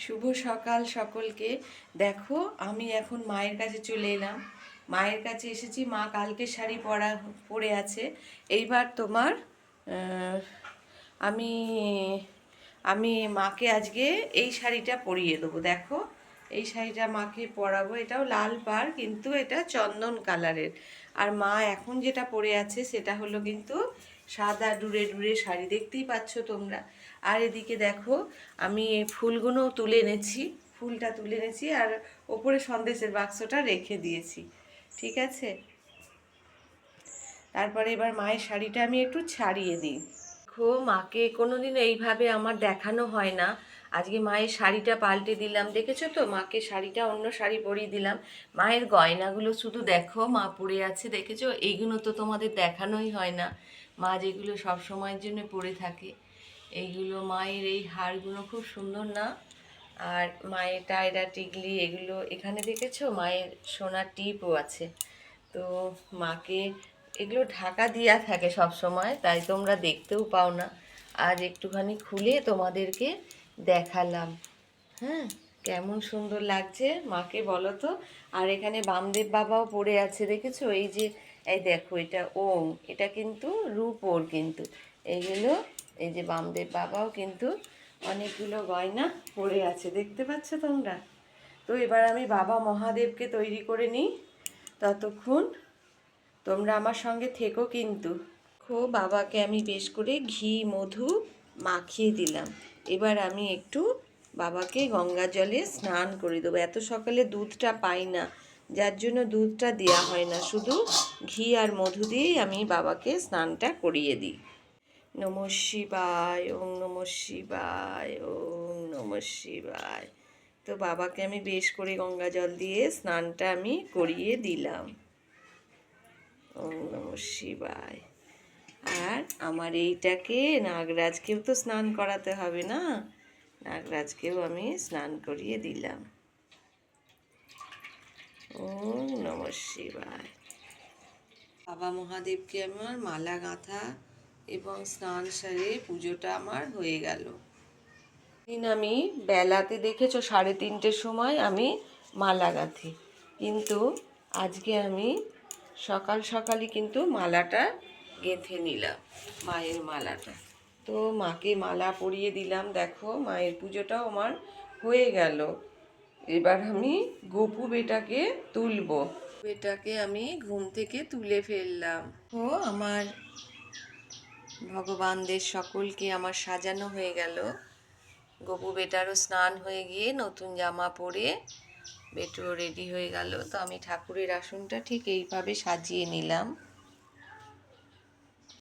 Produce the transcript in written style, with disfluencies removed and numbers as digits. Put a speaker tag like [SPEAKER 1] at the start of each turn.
[SPEAKER 1] শুভ সকাল সকলকে। দেখো আমি এখন মায়ের কাছে চলে এলাম। মায়ের কাছে এসেছি, মা কালকে শাড়ি পরে আছে। এইবার তোমার আমি আমি মাকে আজকে এই শাড়িটা পরিয়ে দেবো। দেখো এই শাড়িটা মাকে পরাবো, এটাও লাল পাড় কিন্তু এটা চন্দন কালারের। আর মা এখন যেটা পরে আছে সেটা হলো কিন্তু সাদা ডুরে ডুরে শাড়ি, দেখতেই পাচ্ছ তোমরা। আর এদিকে দেখো আমি এই ফুলগুলোও তুলে এনেছি, ফুলটা তুলে এনেছি আর ওপরে সন্দেশের বাক্সটা রেখে দিয়েছি। ঠিক আছে, তারপরে এবার মায়ের শাড়িটা আমি একটু ছাড়িয়ে দিই। দেখো মাকে কোনোদিনও এইভাবে আমার দেখানো হয় না। আজকে মায়ের শাড়িটা পাল্টে দিলাম, দেখেছো তো, মাকে শাড়িটা অন্য শাড়ি পরিয়ে দিলাম। মায়ের গয়নাগুলো শুধু দেখো মা পরে আছে, দেখেছো? এইগুলো তো তোমাদের দেখানোই হয় না, মা যেগুলো সব সময়ের জন্য পরে থাকে। এইগুলো মায়ের এই হারগুলো খুব সুন্দর না? আর মায়ের টায়রা টিকলি এগুলো এখানে দেখেছো, মায়ের সোনার টিপও আছে। তো মাকে এগুলো ঢাকা দিয়া থাকে সব সময়, তাই তোমরা দেখতেও পাও না। আজ একটুখানি খুলে তোমাদেরকে দেখালাম। হ্যাঁ, কেমন সুন্দর লাগছে মাকে বলো তো। আর এখানে বামদেব বাবাও পড়ে আছে, দেখেছো? এই যে এই দেখো, এটা ওম, এটা কিন্তু রূপোর কিন্তু। এইগুলো এই যে বামদেব বাবাও কিন্তু অনেকগুলো গয়না পড়ে আছে, দেখতে পাচ্ছ তোমরা? তো এবার আমি বাবা মহাদেবকে তৈরি করে নিই, ততক্ষণ তোমরা আমার সঙ্গে থেকো কিন্তু। বাবাকে আমি বেশ করে ঘি মধু মাখিয়ে দিলাম। এবার আমি একটু বাবাকে গঙ্গা জলে স্নান করে দেবো। এত সকালে দুধটা পাই না, যার জন্য দুধটা দেওয়া হয় না, শুধু ঘি আর মধু দিয়েই আমি বাবাকে স্নানটা করিয়ে দিই। নমঃ শিবায়, ওং নমঃ শিবায়, ওং নমঃ শিবায়। তো বাবাকে আমি বেশ করে গঙ্গা জল দিয়ে স্নানটা আমি করিয়ে দিলাম। ওং নমঃ শিবায়। আর আমার এইটাকে নাগরাজকেও তো স্নান করাতে হবে না, নাগরাজকেও আমি স্নান করিয়ে দিলাম। ওম নমঃ শিবায়। বাবা মহাদেবকে আমার মালা গাঁথা এবং স্নান সারে পুজোটা আমার হয়ে গেল। দিন আমি বেলাতে দেখেছো 3:30 সময় আমি মালা গাঁথি, কিন্তু আজকে আমি সকাল সকালই কিন্তু মালাটা গেঁথে নিলাম, মায়ের মালাটা। তো মাকে মালা পরিয়ে দিলাম, দেখো মায়ের পুজোটাও আমার হয়ে গেল। এবার আমি গপু বেটাকে তুলবো, বেটাকে আমি ঘুম থেকে তুলে ফেললাম। তো আমার ভগবানদের সকলকে আমার সাজানো হয়ে গেল। গপু বেটারও স্নান হয়ে গিয়ে নতুন জামা পরে বেটুও রেডি হয়ে গেল। তো আমি ঠাকুরের আসনটা ঠিক এইভাবে সাজিয়ে নিলাম।